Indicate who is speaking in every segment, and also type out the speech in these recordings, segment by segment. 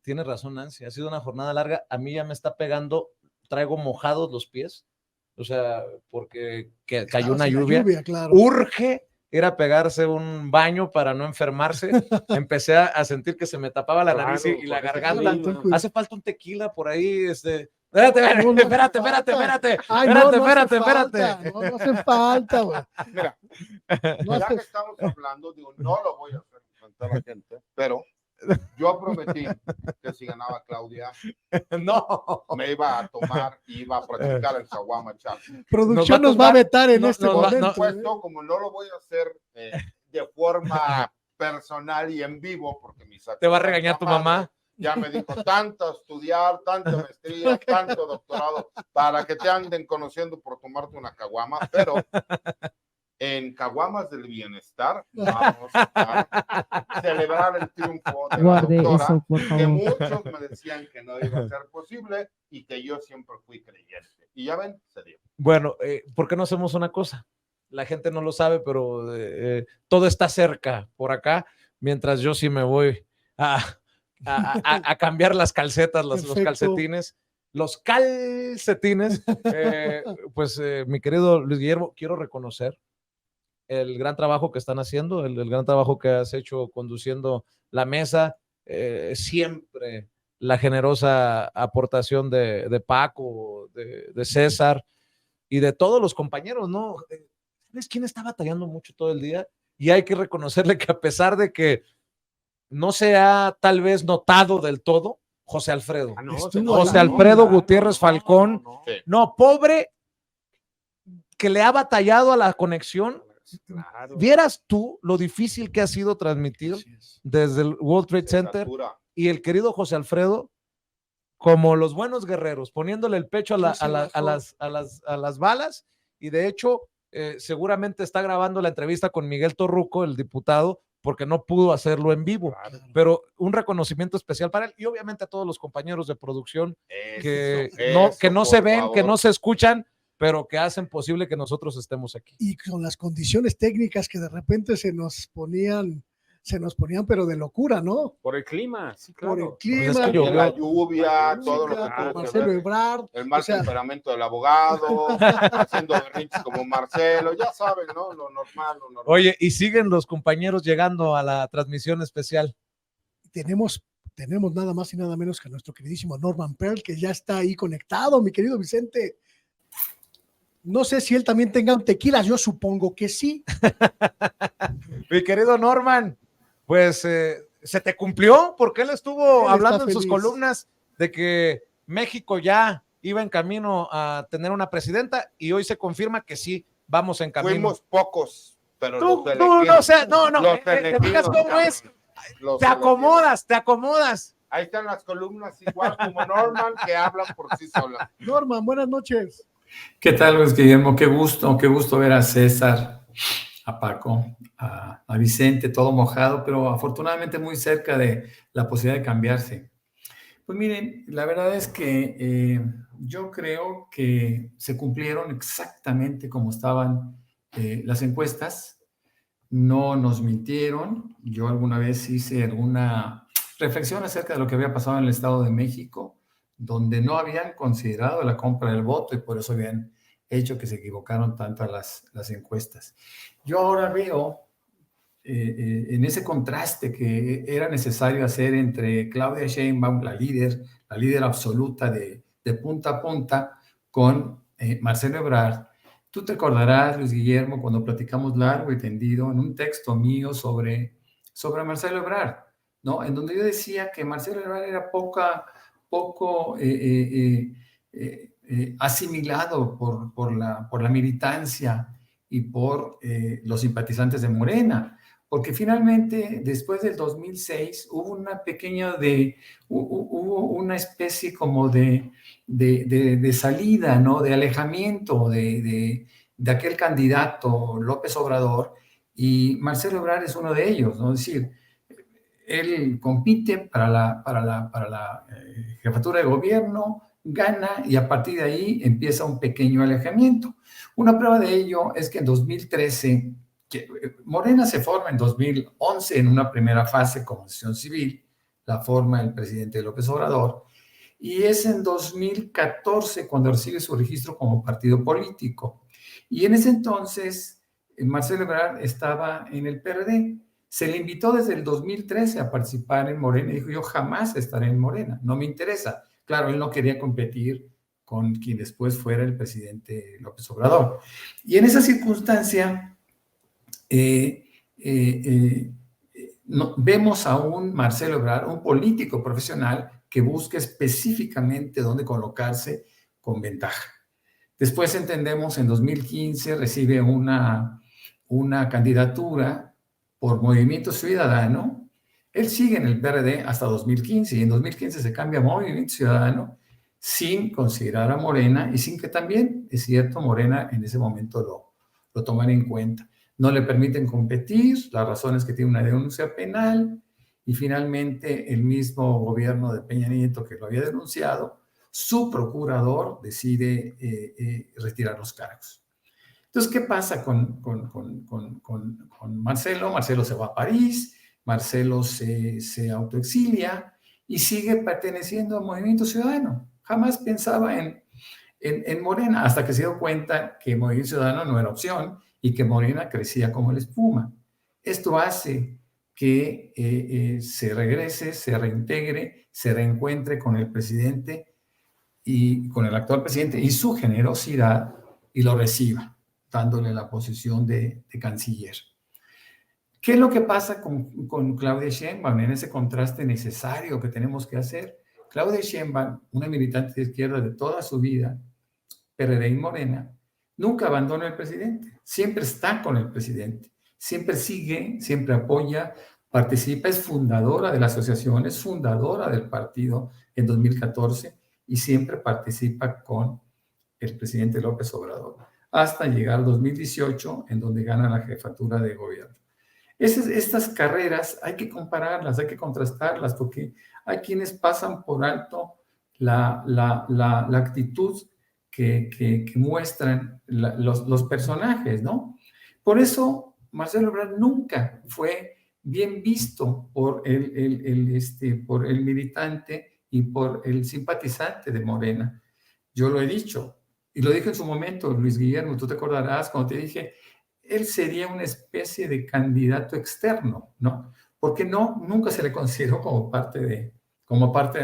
Speaker 1: tiene razón Nancy, ha sido una jornada larga, a mí ya me está pegando, traigo mojados los pies, o sea, porque cayó una lluvia,
Speaker 2: claro.
Speaker 1: Urge ir a pegarse un baño para no enfermarse, empecé a sentir que se me tapaba la nariz y la garganta, hace falta un tequila por ahí, Espérate.
Speaker 2: Ay, espérate. No hace falta, güey.
Speaker 3: Mira, ya que estamos hablando, digo, no lo voy a hacer frente a la gente, pero yo prometí que si ganaba Claudia, me iba a tomar y iba a practicar el caguama chat.
Speaker 2: Producción nos va a vetar en este momento.
Speaker 3: Por supuesto, como no lo voy a hacer de forma personal y en vivo, porque
Speaker 1: te va a regañar tu mamá.
Speaker 3: Ya me dijo, tanto estudiar, tanta maestría, tanto doctorado, para que te anden conociendo por tomarte una caguama, pero en Caguamas del Bienestar vamos a celebrar el triunfo de la doctora,
Speaker 4: eso, por favor.
Speaker 3: que muchos me decían que no iba a ser posible y que yo siempre fui creyente. Y ya ven, se dio.
Speaker 1: Bueno, ¿por qué no hacemos una cosa? La gente no lo sabe, pero todo está cerca por acá, mientras yo sí me voy a cambiar las calcetas, los calcetines. Los calcetines, pues mi querido Luis Guillermo, quiero reconocer el gran trabajo que están haciendo, el gran trabajo que has hecho conduciendo la mesa, siempre la generosa aportación de Paco, de César y de todos los compañeros, ¿no? ¿Sabes quién está batallando mucho todo el día? Y hay que reconocerle que a pesar de que no se ha tal vez notado del todo, José Alfredo. José Alfredo Gutiérrez Falcón. No, pobre, que le ha batallado a la conexión. Claro. Vieras tú lo difícil que ha sido transmitir desde el World Trade Center y el querido José Alfredo, como los buenos guerreros, poniéndole el pecho a las balas, y de hecho seguramente está grabando la entrevista con Miguel Torruco, el diputado, porque no pudo hacerlo en vivo, pero un reconocimiento especial para él y obviamente a todos los compañeros de producción que no se ven, que no se escuchan, pero que hacen posible que nosotros estemos aquí.
Speaker 2: Y con las condiciones técnicas que de repente se nos ponían, pero de locura, ¿no?
Speaker 5: Por el clima, sí, claro.
Speaker 2: Por el clima,
Speaker 3: pues la lluvia, todo lo que
Speaker 2: tuvo Marcelo Ebrard,
Speaker 3: el mal temperamento del abogado, haciendo berrinches como Marcelo, ya saben, ¿no? Lo normal.
Speaker 1: Oye, y siguen los compañeros llegando a la transmisión especial.
Speaker 2: Tenemos nada más y nada menos que a nuestro queridísimo Norman Pearl, que ya está ahí conectado, mi querido Vicente. No sé si él también tenga un tequila, yo supongo que sí.
Speaker 1: Mi querido Norman, pues se te cumplió, porque él estuvo hablando en sus columnas de que México ya iba en camino a tener una presidenta y hoy se confirma que sí, vamos en camino.
Speaker 3: Fuimos pocos, pero
Speaker 1: no, ¿te fijas cómo es? Te acomodas.
Speaker 3: Ahí están las columnas igual como Norman, que hablan por sí solas.
Speaker 2: Norman, buenas noches.
Speaker 6: ¿Qué tal, Luis Guillermo? Qué gusto ver a César, a Paco, a Vicente, todo mojado, pero afortunadamente muy cerca de la posibilidad de cambiarse. Pues miren, la verdad es que yo creo que se cumplieron exactamente como estaban las encuestas, no nos mintieron. Yo alguna vez hice alguna reflexión acerca de lo que había pasado en el Estado de México, donde no habían considerado la compra del voto y por eso habían hecho que se equivocaron tanto las encuestas. Yo ahora veo en ese contraste que era necesario hacer entre Claudia Sheinbaum, la líder absoluta de punta a punta, con Marcelo Ebrard. Tú te acordarás, Luis Guillermo, cuando platicamos largo y tendido en un texto mío sobre Marcelo Ebrard, ¿no? En donde yo decía que Marcelo Ebrard era poco asimilado por la militancia y por los simpatizantes de Morena, porque finalmente después del 2006 hubo una especie como de salida, ¿no? De alejamiento de aquel candidato López Obrador, y Marcelo Ebrard es uno de ellos, ¿no? Es decir, él compite para la jefatura de gobierno, gana y a partir de ahí empieza un pequeño alejamiento. Una prueba de ello es que en 2013, Morena se forma en 2011 en una primera fase como asociación civil, la forma el presidente López Obrador. Y es en 2014 cuando recibe su registro como partido político. Y en ese entonces, Marcelo Ebrard estaba en el PRD. Se le invitó desde el 2013 a participar en Morena y dijo, yo jamás estaré en Morena, no me interesa. Claro, él no quería competir con quien después fuera el presidente López Obrador. Y en esa circunstancia, vemos a un Marcelo Ebrard, un político profesional que busca específicamente dónde colocarse con ventaja. Después entendemos, en 2015 recibe una candidatura por Movimiento Ciudadano. Él sigue en el PRD hasta 2015 y en 2015 se cambia a Movimiento Ciudadano sin considerar a Morena y sin que también, es cierto, Morena en ese momento lo toman en cuenta. No le permiten competir, la razón es que tiene una denuncia penal y finalmente el mismo gobierno de Peña Nieto que lo había denunciado, su procurador decide retirar los cargos. Entonces, ¿qué pasa con Marcelo? Marcelo se va a París, Marcelo se autoexilia y sigue perteneciendo al Movimiento Ciudadano. Jamás pensaba en Morena, hasta que se dio cuenta que Movimiento Ciudadano no era opción y que Morena crecía como la espuma. Esto hace que se regrese, se reintegre, se reencuentre con el presidente y con el actual presidente y su generosidad y lo reciba, dándole la posición de canciller. ¿Qué es lo que pasa con Claudia Sheinbaum en ese contraste necesario que tenemos que hacer? Claudia Sheinbaum, una militante de izquierda de toda su vida, PRD y Morena, nunca abandona al presidente, siempre está con el presidente, siempre sigue, siempre apoya, participa, es fundadora de la asociación, es fundadora del partido en 2014 y siempre participa con el presidente López Obrador, hasta llegar al 2018, en donde gana la jefatura de gobierno. Estas carreras hay que compararlas, hay que contrastarlas, porque hay quienes pasan por alto la actitud que muestran los personajes, ¿no? Por eso Marcelo Ebrard nunca fue bien visto por por el militante y por el simpatizante de Morena. Yo lo he dicho, y lo dije en su momento, Luis Guillermo, tú te acordarás cuando te dije, él sería una especie de candidato externo, ¿no? Porque nunca se le consideró como parte de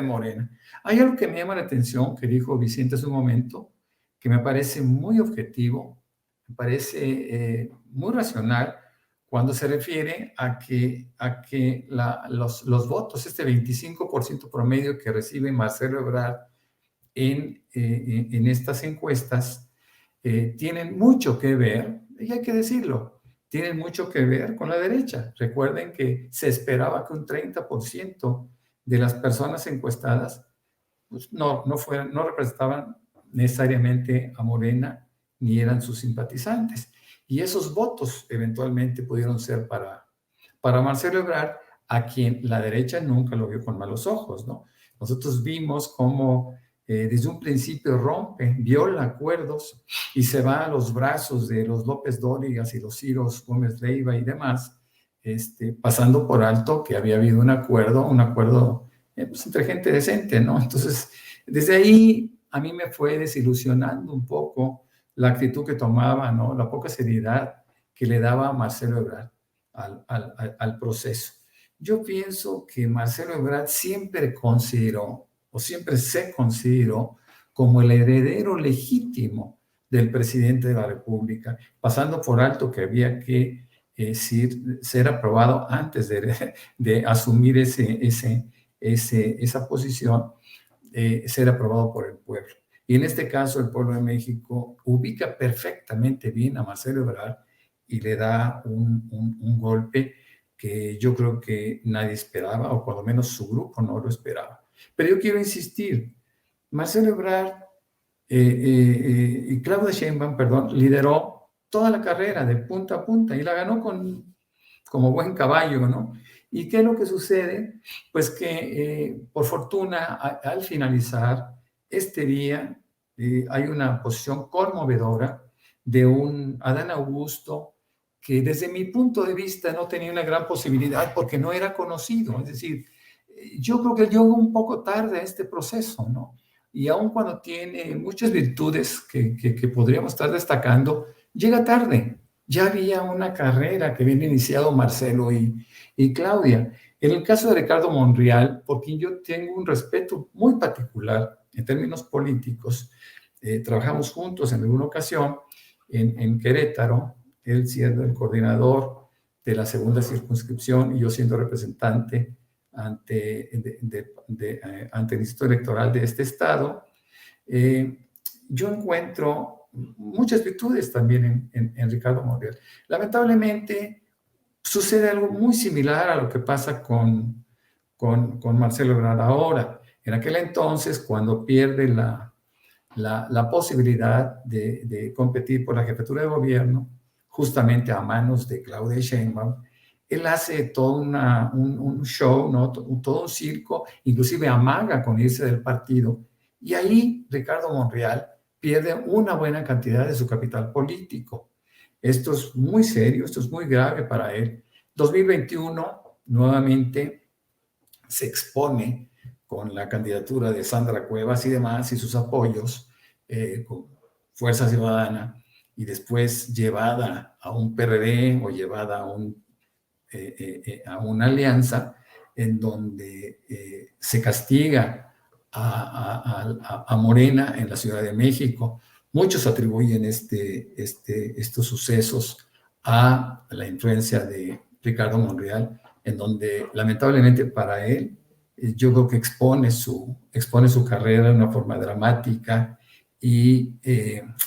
Speaker 6: Morena. Hay algo que me llama la atención, que dijo Vicente hace un momento, que me parece muy objetivo, me parece muy racional, cuando se refiere a que los votos, este 25% promedio que recibe Marcelo Ebrard en estas encuestas, tienen mucho que ver, y hay que decirlo, tienen mucho que ver con la derecha. Recuerden que se esperaba que un 30% de las personas encuestadas pues, no representaban necesariamente a Morena ni eran sus simpatizantes. Y esos votos eventualmente pudieron ser para Marcelo Ebrard, a quien la derecha nunca lo vio con malos ojos, ¿no? Nosotros vimos cómo desde un principio rompe, viola acuerdos y se va a los brazos de los López Dórigas y los Ciros Gómez Leiva y demás, pasando por alto que había habido un acuerdo pues entre gente decente, ¿no? Entonces, desde ahí a mí me fue desilusionando un poco la actitud que tomaba, ¿no? La poca seriedad que le daba Marcelo Ebrard al proceso. Yo pienso que Marcelo Ebrard siempre se consideró como el heredero legítimo del presidente de la República, pasando por alto que había que ser aprobado antes de asumir esa posición, ser aprobado por el pueblo. Y en este caso el pueblo de México ubica perfectamente bien a Marcelo Ebrard y le da un golpe que yo creo que nadie esperaba, o por lo menos su grupo no lo esperaba. Pero yo quiero insistir, Marcelo Ebrard y Claudia Sheinbaum, lideró toda la carrera de punta a punta y la ganó como buen caballo, ¿no? ¿Y qué es lo que sucede? Pues que por fortuna al finalizar este día hay una posición conmovedora de un Adán Augusto que desde mi punto de vista no tenía una gran posibilidad porque no era conocido, es decir, yo creo que llegó un poco tarde a este proceso, ¿no? Y aun cuando tiene muchas virtudes que podríamos estar destacando, llega tarde. Ya había una carrera que habían iniciado Marcelo y Claudia. En el caso de Ricardo Monreal, por quien yo tengo un respeto muy particular en términos políticos, trabajamos juntos en alguna ocasión en Querétaro, él siendo el coordinador de la segunda circunscripción y yo siendo representante ante el Instituto Electoral de este estado. Yo encuentro muchas virtudes también en Ricardo Monreal. Lamentablemente sucede algo muy similar a lo que pasa con Marcelo Ebrard ahora. En aquel entonces, cuando pierde la posibilidad de competir por la jefatura de gobierno, justamente a manos de Claudia Sheinbaum, él hace todo un show, ¿no? Todo un circo, inclusive amaga con irse del partido. Y ahí Ricardo Monreal pierde una buena cantidad de su capital político. Esto es muy serio, esto es muy grave para él. 2021, nuevamente, se expone con la candidatura de Sandra Cuevas y demás, y sus apoyos con Fuerza Ciudadana, y después llevada a un PRD o llevada a una alianza en donde se castiga a Morena en la Ciudad de México. Muchos atribuyen estos sucesos a la influencia de Ricardo Monreal, en donde lamentablemente para él, yo creo que expone su carrera de una forma dramática y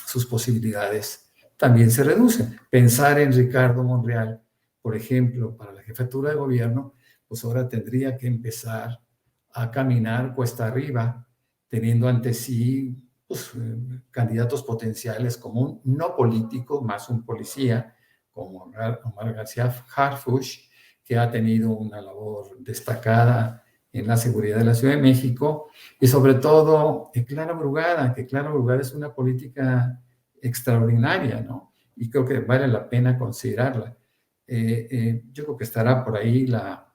Speaker 6: sus posibilidades también se reducen. Pensar en Ricardo Monreal, por ejemplo, para la jefatura de gobierno, pues ahora tendría que empezar a caminar cuesta arriba, teniendo ante sí pues, candidatos potenciales como un no político, más un policía, como Omar García Harfuch, que ha tenido una labor destacada en la seguridad de la Ciudad de México, y sobre todo Clara Brugada, que Clara Brugada es una política extraordinaria, ¿no? Y creo que vale la pena considerarla. Yo creo que estará por ahí la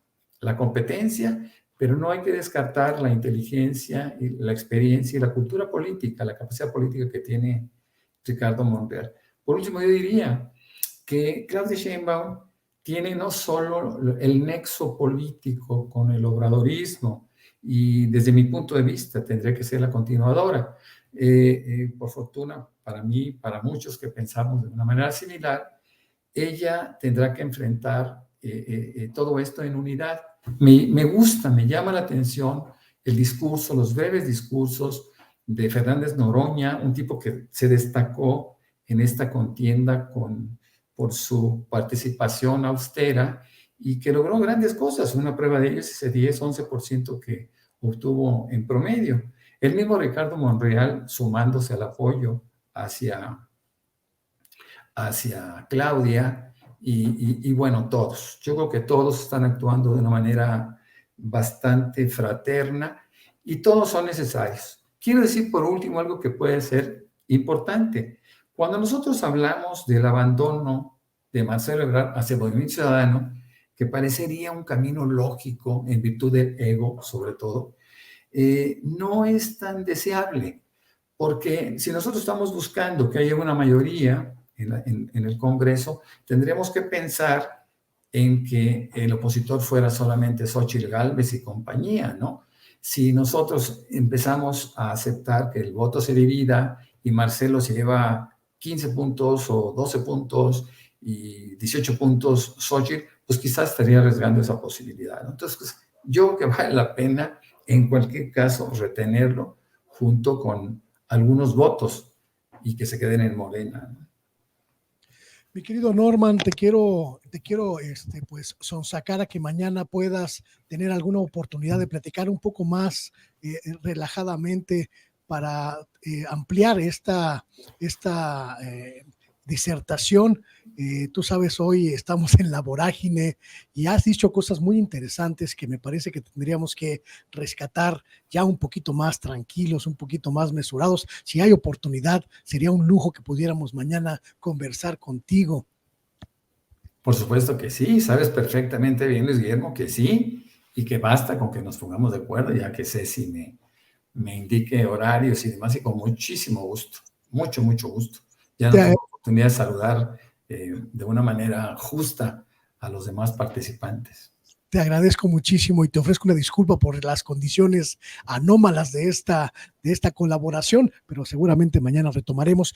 Speaker 6: competencia, pero no hay que descartar la inteligencia, y la experiencia y la cultura política, la capacidad política que tiene Ricardo Monreal. Por último, yo diría que Claudia Sheinbaum tiene no solo el nexo político con el obradorismo, y desde mi punto de vista tendría que ser la continuadora. Por fortuna, para mí, para muchos que pensamos de una manera similar, ella tendrá que enfrentar todo esto en unidad. Me gusta, me llama la atención el discurso, los breves discursos de Fernández Noroña, un tipo que se destacó en esta contienda por su participación austera y que logró grandes cosas. Una prueba de ello es ese 10-11% que obtuvo en promedio. El mismo Ricardo Monreal sumándose al apoyo hacia Claudia y bueno, todos. Yo creo que todos están actuando de una manera bastante fraterna y todos son necesarios. Quiero decir por último algo que puede ser importante. Cuando nosotros hablamos del abandono de Marcelo Ebrard hacia el Movimiento Ciudadano, que parecería un camino lógico en virtud del ego, sobre todo, no es tan deseable, porque si nosotros estamos buscando que haya una mayoría en el Congreso, tendríamos que pensar en que el opositor fuera solamente Xóchitl Gálvez y compañía, ¿no? Si nosotros empezamos a aceptar que el voto se divida y Marcelo se lleva 15 puntos o 12 puntos y 18 puntos Xóchitl, pues quizás estaría arriesgando esa posibilidad, ¿no? Entonces, pues, yo creo que vale la pena en cualquier caso retenerlo junto con algunos votos y que se queden en Morena, ¿no?
Speaker 2: Mi querido Norman, te quiero pues sonsacar a que mañana puedas tener alguna oportunidad de platicar un poco más relajadamente para ampliar esta disertación. Tú sabes, hoy estamos en la vorágine y has dicho cosas muy interesantes que me parece que tendríamos que rescatar ya un poquito más tranquilos, un poquito más mesurados. Si hay oportunidad, sería un lujo que pudiéramos mañana conversar contigo.
Speaker 6: Por supuesto que sí, sabes perfectamente bien, Luis Guillermo, que sí. y que basta con que nos pongamos de acuerdo, ya que Ceci me indique horarios y demás, y con muchísimo gusto, mucho gusto. Ya no tengo oportunidad de saludar de una manera justa a los demás participantes.
Speaker 2: Te agradezco muchísimo y te ofrezco una disculpa por las condiciones anómalas de esta colaboración, pero seguramente mañana retomaremos.